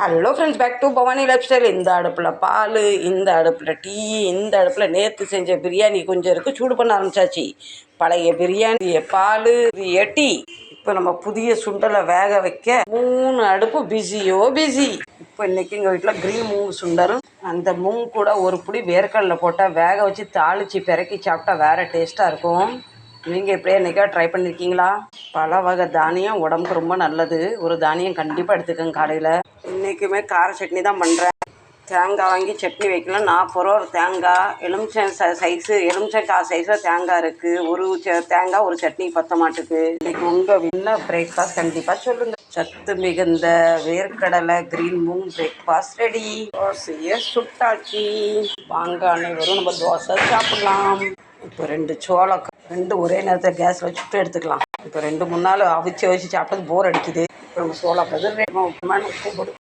Hello friends, back to Bhavani lifestyle. இந்த அடுப்பில் பால், இந்த அடுப்பில் டீ, இந்த அடுப்பில் நேற்று செஞ்ச பிரியாணி கொஞ்சம் இருக்குது, சூடு பண்ண ஆரம்பிச்சாச்சு. பழைய பிரியாணி, பால், டீ. இப்போ நம்ம புதிய சுண்டலை வேக வைக்க 3 அடுப்பு பிஸி. இப்போ இன்றைக்கி எங்கள் வீட்டில் க்ரீன் மூங்கு சுண்டலும் அந்த மூங்கு கூட ஒரு புடி வேர்க்கடலை போட்டால் வேக வச்சு தாளித்து பிறக்கி சாப்பிட்டா வேறு டேஸ்ட்டாக இருக்கும். நீங்கள் எப்படியே என்றைக்கா ட்ரை பண்ணியிருக்கீங்களா? பல வகை தானியம் உடம்புக்கு ரொம்ப நல்லது. ஒரு தானியம் கண்டிப்பாக எடுத்துக்கோங்க காலையில். இன்றைக்குமே கார சட்னி தான் பண்ணுறேன். தேங்காய் வாங்கி சட்னி வைக்கலாம். 40 ரூபா ஒரு தேங்காய். எலுமிச்சங்காய் சைஸில் தேங்காய் இருக்குது. ஒரு தேங்காய் ஒரு சட்னி பற்ற மாட்டுக்கு. இன்றைக்கி உங்கள் வீட்டில் பிரேக்ஃபாஸ்ட் கண்டிப்பாக சொல்லுங்கள். சத்து மிகுந்த வேர்க்கடலை க்ரீன் மூங் பிரேக்ஃபாஸ்ட் ரெடி. தோசையை சுட்டாச்சு. வாங்க அனைவரும் நம்ம தோசை சாப்பிடலாம். இப்போ 2 சோளம் 2 ஒரே நேரத்தில் கேஸில் சுட்டு எடுத்துக்கலாம். இப்போ 2 3 நாள் அவிச்சு சாப்பிட்டது போர் அடிக்குது. இப்போ நம்ம சோளம் உப்பு போட்டு